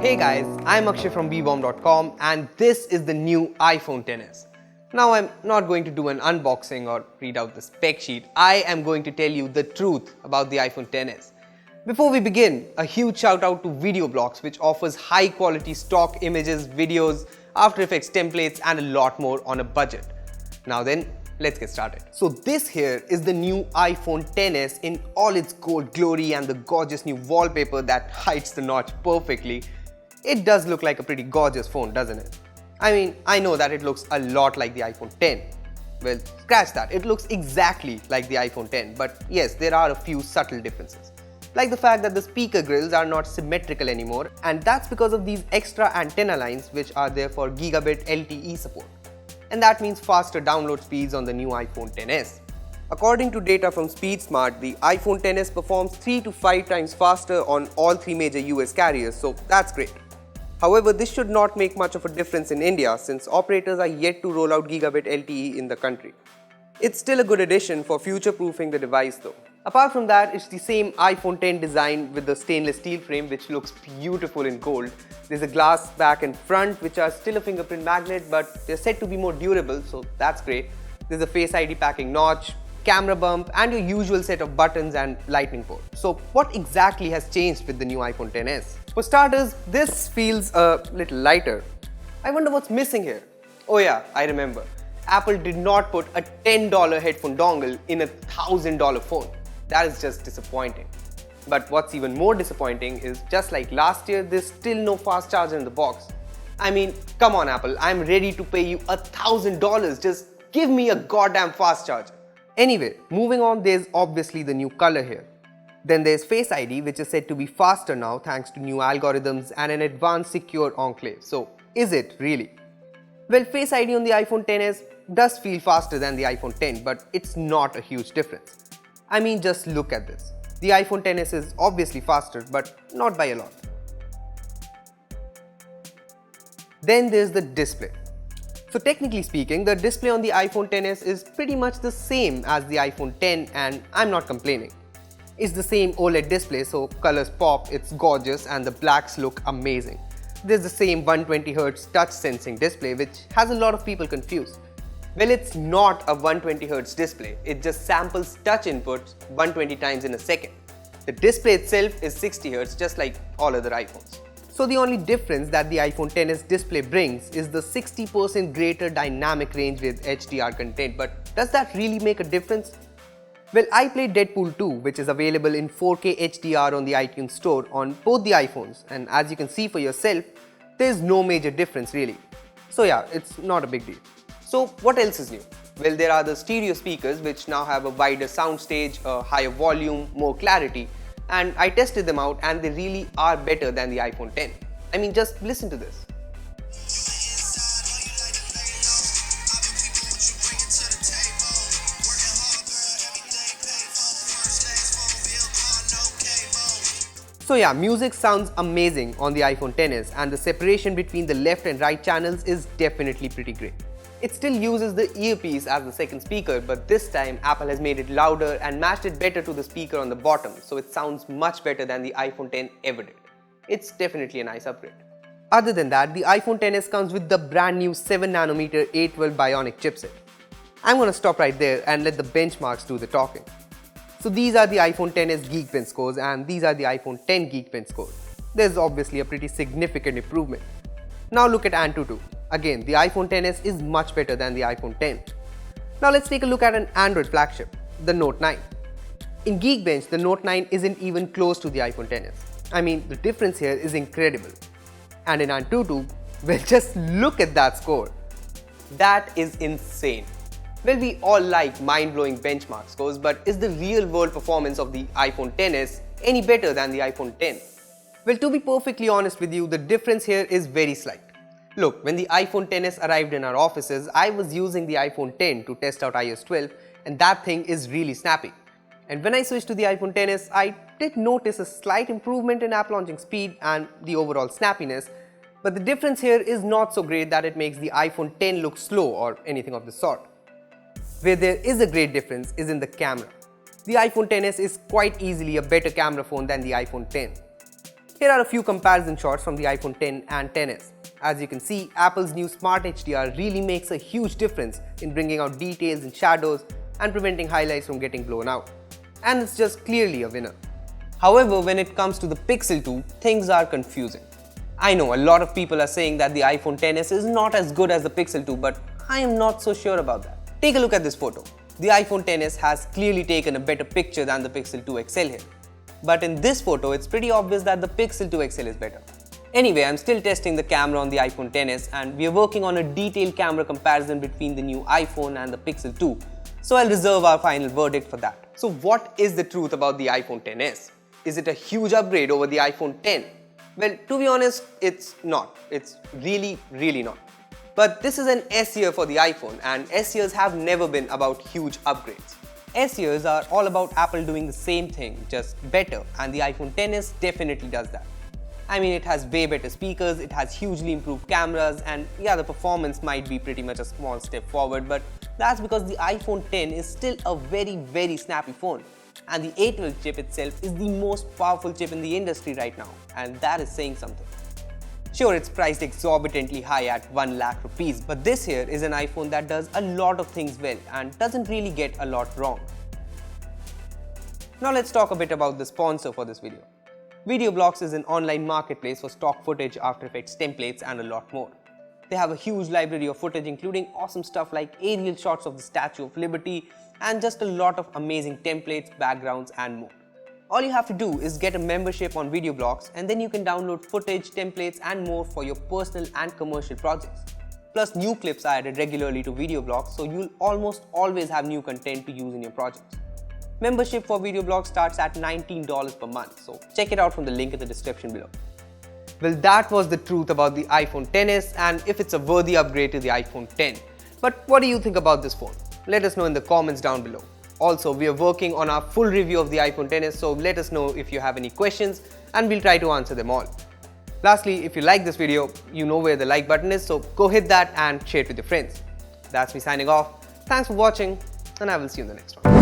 Hey guys, I'm Akshay from Beebom.com and this is the new iPhone XS. Now I'm not going to do an unboxing or read out the spec sheet. I am going to tell you the truth about the iPhone XS. Before we begin, a huge shout out to VideoBlocks, which offers high quality stock images, videos, After Effects templates and a lot more on a budget. Now then, let's get started. So this here is the new iPhone XS in all its gold glory and the gorgeous new wallpaper that hides the notch perfectly. It does look like a pretty gorgeous phone, doesn't it? I mean, I know that it looks a lot like the iPhone X. Well, scratch that, it looks exactly like the iPhone X, but yes, there are a few subtle differences. Like the fact that the speaker grills are not symmetrical anymore, and that's because of these extra antenna lines which are there for gigabit LTE support. And that means faster download speeds on the new iPhone XS. According to data from SpeedSmart, the iPhone XS performs 3 to 5 times faster on all 3 major US carriers, so that's great. However, this should not make much of a difference in India since operators are yet to roll out gigabit LTE in the country. It's still a good addition for future-proofing the device though. Apart from that, it's the same iPhone X design with the stainless steel frame which looks beautiful in gold. There's a glass back and front which are still a fingerprint magnet, but they're said to be more durable, so that's great. There's a Face ID packing notch, camera bump and your usual set of buttons and lightning port. So what exactly has changed with the new iPhone XS? For starters, this feels a little lighter. I wonder what's missing here. Oh yeah, I remember. Apple did not put a $10 headphone dongle in a $1,000 phone. That is just disappointing. But what's even more disappointing is just like last year, there's still no fast charger in the box. I mean, come on Apple, I'm ready to pay you $1,000. Just give me a goddamn fast charger. Anyway, moving on, there's obviously the new color here. Then there's Face ID, which is said to be faster now thanks to new algorithms and an advanced secure enclave. So, is it really? Well, Face ID on the iPhone XS does feel faster than the iPhone X, but it's not a huge difference. I mean, just look at this. The iPhone XS is obviously faster, but not by a lot. Then there's the display. So technically speaking, the display on the iPhone XS is pretty much the same as the iPhone X and I'm not complaining. It's the same OLED display, so colors pop, it's gorgeous and the blacks look amazing. There's the same 120Hz touch sensing display which has a lot of people confused. Well, it's not a 120Hz display, it just samples touch inputs 120 times in a second. The display itself is 60Hz just like all other iPhones. So the only difference that the iPhone XS display brings is the 60% greater dynamic range with HDR content, but does that really make a difference? Well, I played Deadpool 2, which is available in 4K HDR on the iTunes store on both the iPhones, and as you can see for yourself, there's no major difference really. So yeah, it's not a big deal. So what else is new? Well, there are the stereo speakers which now have a wider soundstage, a higher volume, more clarity, and I tested them out and they really are better than the iPhone X. I mean, just listen to this. So yeah, music sounds amazing on the iPhone XS and the separation between the left and right channels is definitely pretty great. It still uses the earpiece as the second speaker, but this time Apple has made it louder and matched it better to the speaker on the bottom, so it sounds much better than the iPhone X ever did. It's definitely a nice upgrade. Other than that, the iPhone XS comes with the brand new 7nm A12 Bionic chipset. I'm gonna stop right there and let the benchmarks do the talking. So these are the iPhone XS Geekbench scores and these are the iPhone X Geekbench scores. There's obviously a pretty significant improvement. Now look at Antutu. Again, the iPhone XS is much better than the iPhone X. Now let's take a look at an Android flagship, the Note 9. In Geekbench, the Note 9 isn't even close to the iPhone XS. I mean, the difference here is incredible. And in Antutu, well, just look at that score. That is insane. Well, we all like mind-blowing benchmark scores, but is the real-world performance of the iPhone XS any better than the iPhone X? Well, to be perfectly honest with you, the difference here is very slight. Look, when the iPhone XS arrived in our offices, I was using the iPhone X to test out iOS 12 and that thing is really snappy. And when I switched to the iPhone XS, I did notice a slight improvement in app launching speed and the overall snappiness, but the difference here is not so great that it makes the iPhone X look slow or anything of the sort. Where there is a great difference is in the camera. The iPhone XS is quite easily a better camera phone than the iPhone X. Here are a few comparison shots from the iPhone 10 and XS. As you can see, Apple's new Smart HDR really makes a huge difference in bringing out details and shadows and preventing highlights from getting blown out. And it's just clearly a winner. However, when it comes to the Pixel 2, things are confusing. I know a lot of people are saying that the iPhone XS is not as good as the Pixel 2, but I am not so sure about that. Take a look at this photo. The iPhone XS has clearly taken a better picture than the Pixel 2 XL here. But in this photo, it's pretty obvious that the Pixel 2 XL is better. Anyway, I'm still testing the camera on the iPhone XS and we are working on a detailed camera comparison between the new iPhone and the Pixel 2. So I'll reserve our final verdict for that. So what is the truth about the iPhone XS? Is it a huge upgrade over the iPhone X? Well, to be honest, it's not. It's really not. But this is an S year for the iPhone and S years have never been about huge upgrades. S years are all about Apple doing the same thing, just better, and the iPhone XS definitely does that. I mean, it has way better speakers, it has hugely improved cameras, and yeah, the performance might be pretty much a small step forward, but that's because the iPhone X is still a very snappy phone. And the A12 chip itself is the most powerful chip in the industry right now, and that is saying something. Sure, it's priced exorbitantly high at 1 lakh rupees, but this here is an iPhone that does a lot of things well and doesn't really get a lot wrong. Now let's talk a bit about the sponsor for this video. Videoblocks is an online marketplace for stock footage, After Effects templates and a lot more. They have a huge library of footage including awesome stuff like aerial shots of the Statue of Liberty and just a lot of amazing templates, backgrounds and more. All you have to do is get a membership on Videoblocks and then you can download footage, templates and more for your personal and commercial projects. Plus new clips are added regularly to Videoblocks, so you'll almost always have new content to use in your projects. Membership for Videoblocks starts at $19 per month, so check it out from the link in the description below. Well, that was the truth about the iPhone XS and if it's a worthy upgrade to the iPhone X. But what do you think about this phone? Let us know in the comments down below. Also, we are working on our full review of the iPhone XS, so let us know if you have any questions and we'll try to answer them all. Lastly, if you like this video, you know where the like button is, so go hit that and share it with your friends. That's me signing off. Thanks for watching and I will see you in the next one.